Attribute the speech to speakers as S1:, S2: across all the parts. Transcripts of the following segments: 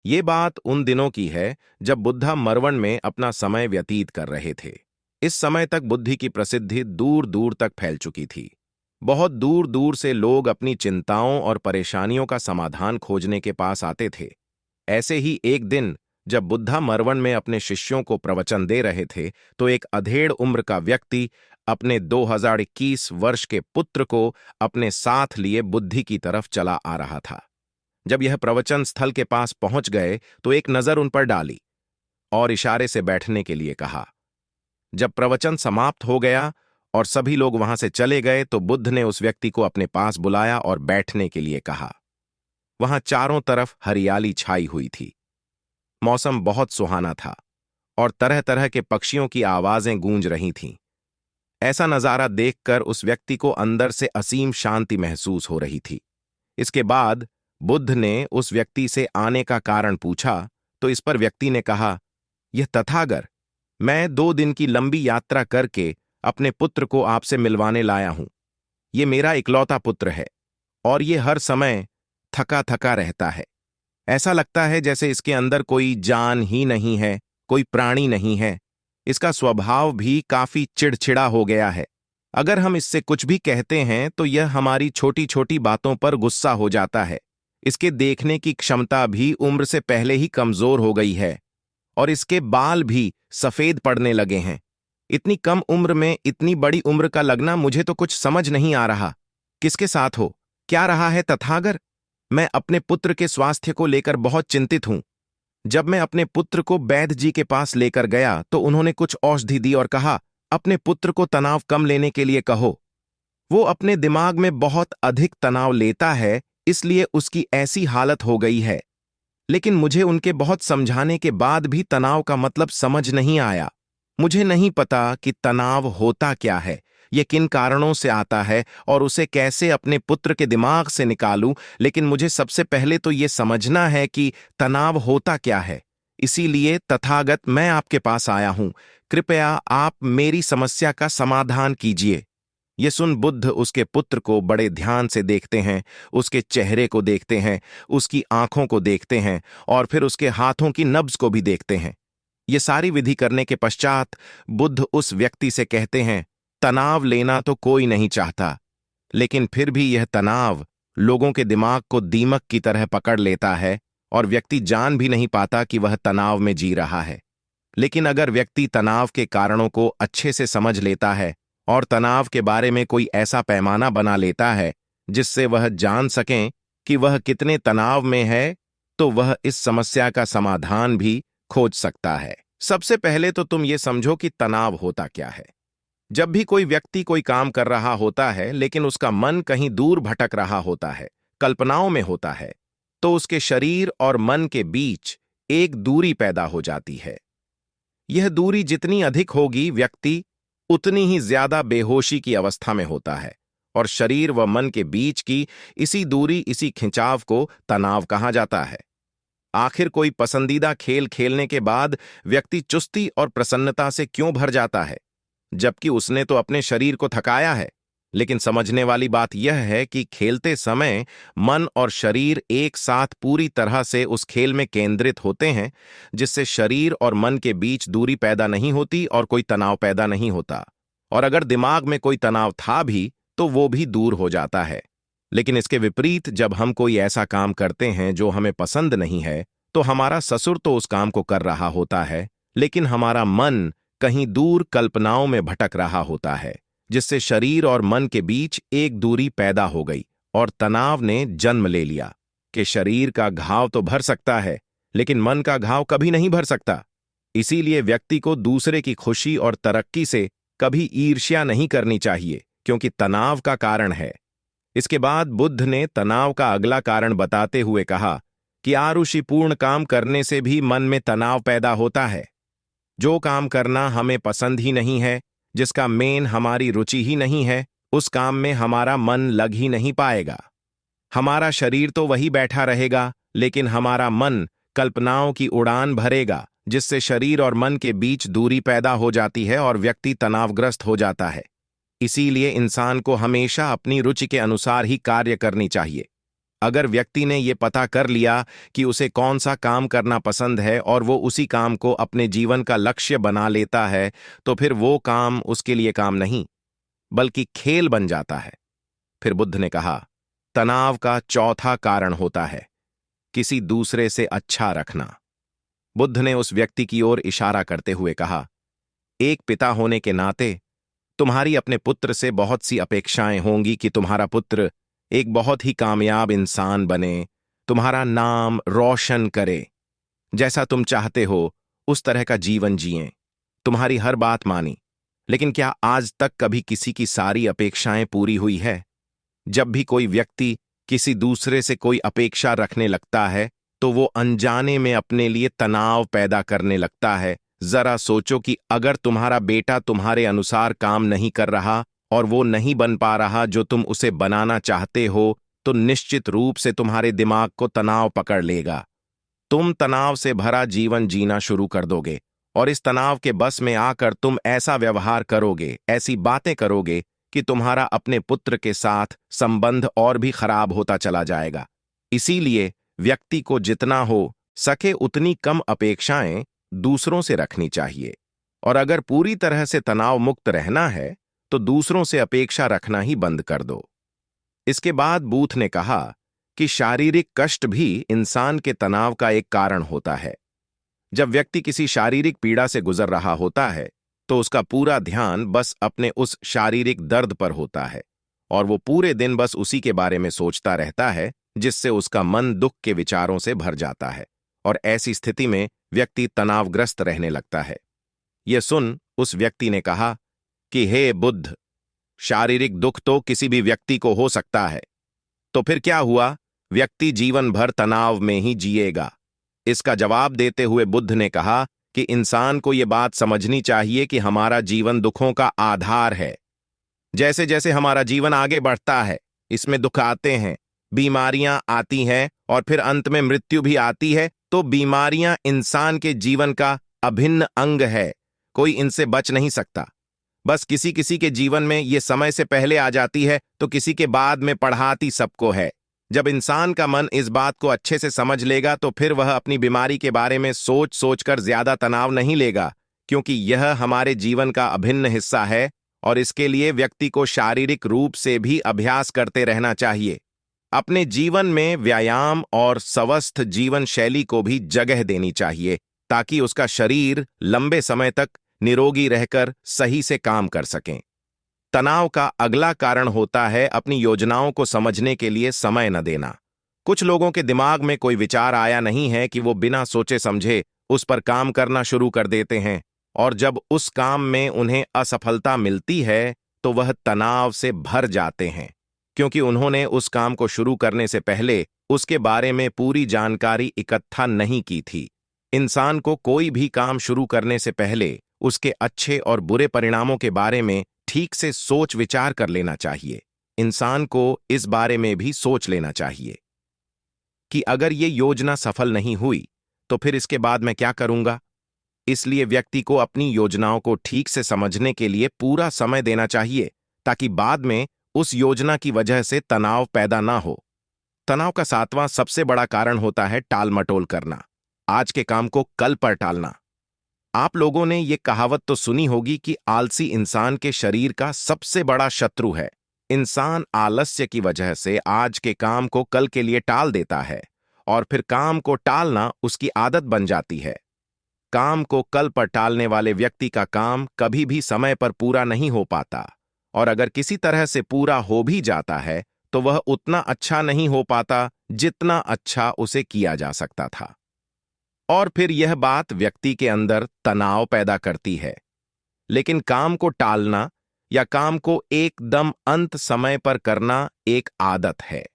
S1: ये बात उन दिनों की है जब बुद्धा मरवन में अपना समय व्यतीत कर रहे थे। इस समय तक बुद्धि की प्रसिद्धि दूर दूर तक फैल चुकी थी। बहुत दूर दूर से लोग अपनी चिंताओं और परेशानियों का समाधान खोजने के पास आते थे। ऐसे ही एक दिन जब बुद्धा मरवन में अपने शिष्यों को प्रवचन दे रहे थे, तो एक अधेड़ उम्र का व्यक्ति अपने 2021 वर्ष के पुत्र को अपने साथ लिए बुद्धि की तरफ चला आ रहा था। जब यह प्रवचन स्थल के पास पहुंच गए तो एक नजर उन पर डाली और इशारे से बैठने के लिए कहा। जब प्रवचन समाप्त हो गया और सभी लोग वहां से चले गए तो बुद्ध ने उस व्यक्ति को अपने पास बुलाया और बैठने के लिए कहा। वहां चारों तरफ हरियाली छाई हुई थी। मौसम बहुत सुहाना था और तरह तरह के पक्षियों की आवाजें गूंज रही थीं। ऐसा नजारा देखकर उस व्यक्ति को अंदर से असीम शांति महसूस हो रही थी। इसके बाद बुद्ध ने उस व्यक्ति से आने का कारण पूछा, तो इस पर व्यक्ति ने कहा, यह तथागत, मैं 2 दिन की लंबी यात्रा करके अपने पुत्र को आपसे मिलवाने लाया हूं। ये मेरा इकलौता पुत्र है और ये हर समय थका थका रहता है। ऐसा लगता है जैसे इसके अंदर कोई जान ही नहीं है, कोई प्राणी नहीं है। इसका स्वभाव भी काफी चिड़चिड़ा हो गया है। अगर हम इससे कुछ भी कहते हैं तो यह हमारी छोटी छोटी बातों पर गुस्सा हो जाता है। इसके देखने की क्षमता भी उम्र से पहले ही कमजोर हो गई है और इसके बाल भी सफेद पड़ने लगे हैं। इतनी कम उम्र में इतनी बड़ी उम्र का लगना मुझे तो कुछ समझ नहीं आ रहा। किसके साथ हो, क्या रहा है तथागत? मैं अपने पुत्र के स्वास्थ्य को लेकर बहुत चिंतित हूं। जब मैं अपने पुत्र को वैद्य जी के पास लेकर गया तो उन्होंने कुछ औषधि दी और कहा, अपने पुत्र को तनाव कम लेने के लिए कहो। वो अपने दिमाग में बहुत अधिक तनाव लेता है, इसलिए उसकी ऐसी हालत हो गई है। लेकिन मुझे उनके बहुत समझाने के बाद भी तनाव का मतलब समझ नहीं आया। मुझे नहीं पता कि तनाव होता क्या है, ये किन कारणों से आता है और उसे कैसे अपने पुत्र के दिमाग से निकालूं। लेकिन मुझे सबसे पहले तो ये समझना है कि तनाव होता क्या है। इसीलिए तथागत, मैं आपके पास आया हूं। कृपया आप मेरी समस्या का समाधान कीजिए। ये सुन बुद्ध उसके पुत्र को बड़े ध्यान से देखते हैं, उसके चेहरे को देखते हैं, उसकी आंखों को देखते हैं और फिर उसके हाथों की नब्ज को भी देखते हैं। ये सारी विधि करने के पश्चात बुद्ध उस व्यक्ति से कहते हैं, तनाव लेना तो कोई नहीं चाहता, लेकिन फिर भी यह तनाव लोगों के दिमाग को दीमक की तरह पकड़ लेता है और व्यक्ति जान भी नहीं पाता कि वह तनाव में जी रहा है। लेकिन अगर व्यक्ति तनाव के कारणों को अच्छे से समझ लेता है और तनाव के बारे में कोई ऐसा पैमाना बना लेता है जिससे वह जान सकें कि वह कितने तनाव में है, तो वह इस समस्या का समाधान भी खोज सकता है। सबसे पहले तो तुम ये समझो कि तनाव होता क्या है। जब भी कोई व्यक्ति कोई काम कर रहा होता है लेकिन उसका मन कहीं दूर भटक रहा होता है, कल्पनाओं में होता है, तो उसके शरीर और मन के बीच एक दूरी पैदा हो जाती है। यह दूरी जितनी अधिक होगी, व्यक्ति उतनी ही ज्यादा बेहोशी की अवस्था में होता है और शरीर व मन के बीच की इसी दूरी, इसी खिंचाव को तनाव कहा जाता है। आखिर कोई पसंदीदा खेल खेलने के बाद व्यक्ति चुस्ती और प्रसन्नता से क्यों भर जाता है, जबकि उसने तो अपने शरीर को थकाया है। लेकिन समझने वाली बात यह है कि खेलते समय मन और शरीर एक साथ पूरी तरह से उस खेल में केंद्रित होते हैं, जिससे शरीर और मन के बीच दूरी पैदा नहीं होती और कोई तनाव पैदा नहीं होता। और अगर दिमाग में कोई तनाव था भी तो वो भी दूर हो जाता है। लेकिन इसके विपरीत जब हम कोई ऐसा काम करते हैं जो हमें पसंद नहीं है, तो हमारा ससुर तो उस काम को कर रहा होता है, लेकिन हमारा मन कहीं दूर कल्पनाओं में भटक रहा होता है, जिससे शरीर और मन के बीच एक दूरी पैदा हो गई और तनाव ने जन्म ले लिया। कि शरीर का घाव तो भर सकता है, लेकिन मन का घाव कभी नहीं भर सकता। इसीलिए व्यक्ति को दूसरे की खुशी और तरक्की से कभी ईर्ष्या नहीं करनी चाहिए, क्योंकि तनाव का कारण है। इसके बाद बुद्ध ने तनाव का अगला कारण बताते हुए कहा कि आरुषिपूर्ण काम करने से भी मन में तनाव पैदा होता है। जो काम करना हमें पसंद ही नहीं है, जिसका मेन हमारी रुचि ही नहीं है, उस काम में हमारा मन लग ही नहीं पाएगा। हमारा शरीर तो वही बैठा रहेगा, लेकिन हमारा मन कल्पनाओं की उड़ान भरेगा, जिससे शरीर और मन के बीच दूरी पैदा हो जाती है और व्यक्ति तनावग्रस्त हो जाता है। इसीलिए इंसान को हमेशा अपनी रुचि के अनुसार ही कार्य करनी चाहिए। अगर व्यक्ति ने ये पता कर लिया कि उसे कौन सा काम करना पसंद है और वो उसी काम को अपने जीवन का लक्ष्य बना लेता है, तो फिर वो काम उसके लिए काम नहीं, बल्कि खेल बन जाता है। फिर बुद्ध ने कहा, तनाव का चौथा कारण होता है किसी दूसरे से अच्छा रखना। बुद्ध ने उस व्यक्ति की ओर इशारा करते हुए कहा, एक पिता होने के नाते तुम्हारी अपने पुत्र से बहुत सी अपेक्षाएं होंगी कि तुम्हारा पुत्र एक बहुत ही कामयाब इंसान बने, तुम्हारा नाम रोशन करे, जैसा तुम चाहते हो उस तरह का जीवन जिए, तुम्हारी हर बात मानी। लेकिन क्या आज तक कभी किसी की सारी अपेक्षाएं पूरी हुई है? जब भी कोई व्यक्ति किसी दूसरे से कोई अपेक्षा रखने लगता है तो वो अनजाने में अपने लिए तनाव पैदा करने लगता है। जरा सोचो कि अगर तुम्हारा बेटा तुम्हारे अनुसार काम नहीं कर रहा और वो नहीं बन पा रहा जो तुम उसे बनाना चाहते हो, तो निश्चित रूप से तुम्हारे दिमाग को तनाव पकड़ लेगा। तुम तनाव से भरा जीवन जीना शुरू कर दोगे और इस तनाव के बस में आकर तुम ऐसा व्यवहार करोगे, ऐसी बातें करोगे कि तुम्हारा अपने पुत्र के साथ संबंध और भी खराब होता चला जाएगा। इसीलिए व्यक्ति को जितना हो सके उतनी कम अपेक्षाएं दूसरों से रखनी चाहिए, और अगर पूरी तरह से तनाव मुक्त रहना है तो दूसरों से अपेक्षा रखना ही बंद कर दो। इसके बाद बूथ ने कहा कि शारीरिक कष्ट भी इंसान के तनाव का एक कारण होता है। जब व्यक्ति किसी शारीरिक पीड़ा से गुजर रहा होता है तो उसका पूरा ध्यान बस अपने उस शारीरिक दर्द पर होता है और वो पूरे दिन बस उसी के बारे में सोचता रहता है, जिससे उसका मन दुख के विचारों से भर जाता है और ऐसी स्थिति में व्यक्ति तनावग्रस्त रहने लगता है। यह सुन उस व्यक्ति ने कहा कि हे बुद्ध, शारीरिक दुख तो किसी भी व्यक्ति को हो सकता है, तो फिर क्या हुआ, व्यक्ति जीवन भर तनाव में ही जिएगा। इसका जवाब देते हुए बुद्ध ने कहा कि इंसान को यह बात समझनी चाहिए कि हमारा जीवन दुखों का आधार है। जैसे जैसे हमारा जीवन आगे बढ़ता है, इसमें दुख आते हैं, बीमारियां आती हैं और फिर अंत में मृत्यु भी आती है। तो बीमारियां इंसान के जीवन का अभिन्न अंग है, कोई इनसे बच नहीं सकता। बस किसी किसी के जीवन में ये समय से पहले आ जाती है तो किसी के बाद में पढ़ाती सबको है। जब इंसान का मन इस बात को अच्छे से समझ लेगा तो फिर वह अपनी बीमारी के बारे में सोच सोचकर ज्यादा तनाव नहीं लेगा, क्योंकि यह हमारे जीवन का अभिन्न हिस्सा है और इसके लिए व्यक्ति को शारीरिक रूप से भी अभ्यास करते रहना चाहिए। अपने जीवन में व्यायाम और स्वस्थ जीवन शैली को भी जगह देनी चाहिए ताकि उसका शरीर लंबे समय तक निरोगी रहकर सही से काम कर सकें। तनाव का अगला कारण होता है अपनी योजनाओं को समझने के लिए समय न देना। कुछ लोगों के दिमाग में कोई विचार आया नहीं है कि वो बिना सोचे समझे उस पर काम करना शुरू कर देते हैं, और जब उस काम में उन्हें असफलता मिलती है तो वह तनाव से भर जाते हैं, क्योंकि उन्होंने उस काम को शुरू करने से पहले उसके बारे में पूरी जानकारी इकट्ठा नहीं की थी। इंसान को कोई भी काम शुरू करने से पहले उसके अच्छे और बुरे परिणामों के बारे में ठीक से सोच विचार कर लेना चाहिए। इंसान को इस बारे में भी सोच लेना चाहिए कि अगर ये योजना सफल नहीं हुई तो फिर इसके बाद मैं क्या करूंगा। इसलिए व्यक्ति को अपनी योजनाओं को ठीक से समझने के लिए पूरा समय देना चाहिए ताकि बाद में उस योजना की वजह से तनाव पैदा ना हो। तनाव का सातवां सबसे बड़ा कारण होता है टाल मटोल करना, आज के काम को कल पर टालना। आप लोगों ने ये कहावत तो सुनी होगी कि आलसी इंसान के शरीर का सबसे बड़ा शत्रु है। इंसान आलस्य की वजह से आज के काम को कल के लिए टाल देता है और फिर काम को टालना उसकी आदत बन जाती है। काम को कल पर टालने वाले व्यक्ति का काम कभी भी समय पर पूरा नहीं हो पाता, और अगर किसी तरह से पूरा हो भी जाता है तो वह उतना अच्छा नहीं हो पाता जितना अच्छा उसे किया जा सकता था, और फिर यह बात व्यक्ति के अंदर तनाव पैदा करती है। लेकिन काम को टालना या काम को एकदम अंत समय पर करना एक आदत है।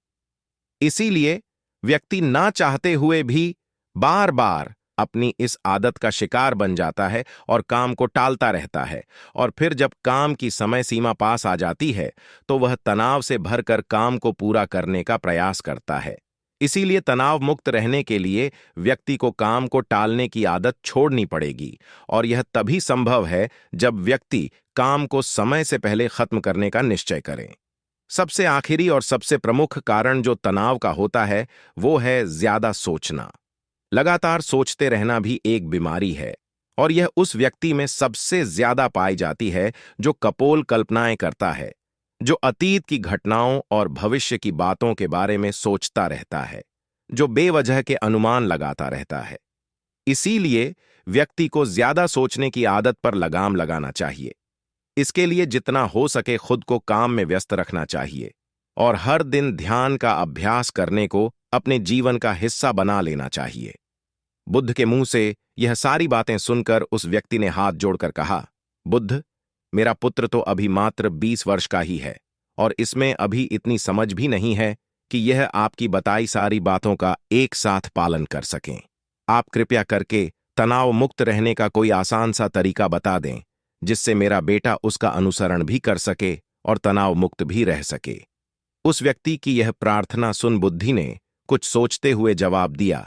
S1: इसीलिए व्यक्ति ना चाहते हुए भी बार बार अपनी इस आदत का शिकार बन जाता है और काम को टालता रहता है, और फिर जब काम की समय सीमा पास आ जाती है तो वह तनाव से भरकर काम को पूरा करने का प्रयास करता है। इसीलिए तनाव मुक्त रहने के लिए व्यक्ति को काम को टालने की आदत छोड़नी पड़ेगी, और यह तभी संभव है जब व्यक्ति काम को समय से पहले खत्म करने का निश्चय करे। सबसे आखिरी और सबसे प्रमुख कारण जो तनाव का होता है वो है ज्यादा सोचना। लगातार सोचते रहना भी एक बीमारी है और यह उस व्यक्ति में सबसे ज्यादा पाई जाती है जो कपोल कल्पनाएं करता है, जो अतीत की घटनाओं और भविष्य की बातों के बारे में सोचता रहता है, जो बेवजह के अनुमान लगाता रहता है। इसीलिए व्यक्ति को ज्यादा सोचने की आदत पर लगाम लगाना चाहिए। इसके लिए जितना हो सके खुद को काम में व्यस्त रखना चाहिए और हर दिन ध्यान का अभ्यास करने को अपने जीवन का हिस्सा बना लेना चाहिए। बुद्ध के मुंह से यह सारी बातें सुनकर उस व्यक्ति ने हाथ जोड़कर कहा, बुद्ध, मेरा पुत्र तो अभी मात्र 20 वर्ष का ही है और इसमें अभी इतनी समझ भी नहीं है कि यह आपकी बताई सारी बातों का एक साथ पालन कर सकें। आप कृपया करके तनाव मुक्त रहने का कोई आसान सा तरीका बता दें जिससे मेरा बेटा उसका अनुसरण भी कर सके और तनाव मुक्त भी रह सके। उस व्यक्ति की यह प्रार्थना सुन बुद्धि ने कुछ सोचते हुए जवाब दिया,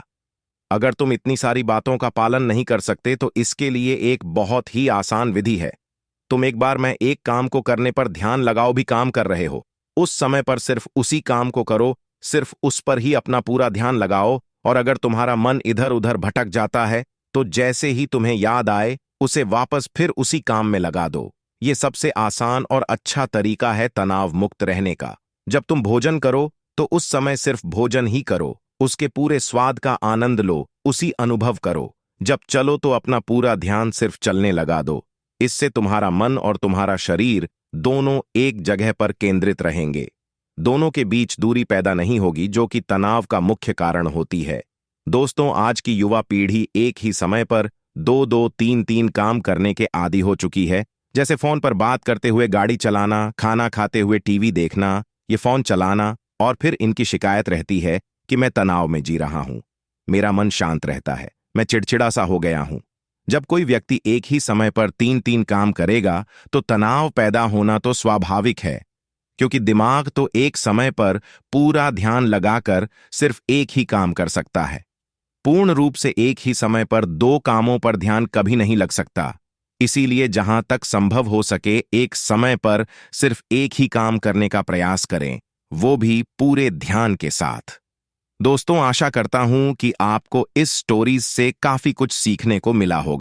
S1: अगर तुम इतनी सारी बातों का पालन नहीं कर सकते तो इसके लिए एक बहुत ही आसान विधि है। तुम एक बार मैं एक काम को करने पर ध्यान लगाओ भी काम कर रहे हो, उस समय पर सिर्फ उसी काम को करो, सिर्फ उस पर ही अपना पूरा ध्यान लगाओ और अगर तुम्हारा मन इधर उधर भटक जाता है तो जैसे ही तुम्हें याद आए उसे वापस फिर उसी काम में लगा दो। ये सबसे आसान और अच्छा तरीका है तनाव मुक्त रहने का। जब तुम भोजन करो तो उस समय सिर्फ भोजन ही करो, उसके पूरे स्वाद का आनंद लो, उसी अनुभव करो। जब चलो तो अपना पूरा ध्यान सिर्फ चलने लगा दो। इससे तुम्हारा मन और तुम्हारा शरीर दोनों एक जगह पर केंद्रित रहेंगे। दोनों के बीच दूरी पैदा नहीं होगी जो कि तनाव का मुख्य कारण होती है। दोस्तों, आज की युवा पीढ़ी एक ही समय पर दो दो तीन तीन काम करने के आदी हो चुकी है, जैसे फोन पर बात करते हुए गाड़ी चलाना, खाना खाते हुए टीवी देखना, ये फोन चलाना, और फिर इनकी शिकायत रहती है कि मैं तनाव में जी रहा हूं, मेरा मन शांत रहता है, मैं चिड़चिड़ा सा हो गया हूं। जब कोई व्यक्ति एक ही समय पर तीन तीन काम करेगा तो तनाव पैदा होना तो स्वाभाविक है, क्योंकि दिमाग तो एक समय पर पूरा ध्यान लगाकर सिर्फ एक ही काम कर सकता है। पूर्ण रूप से एक ही समय पर दो कामों पर ध्यान कभी नहीं लग सकता। इसीलिए जहां तक संभव हो सके एक समय पर सिर्फ एक ही काम करने का प्रयास करें, वो भी पूरे ध्यान के साथ। दोस्तों, आशा करता हूं कि आपको इस स्टोरीज से काफी कुछ सीखने को मिला होगा।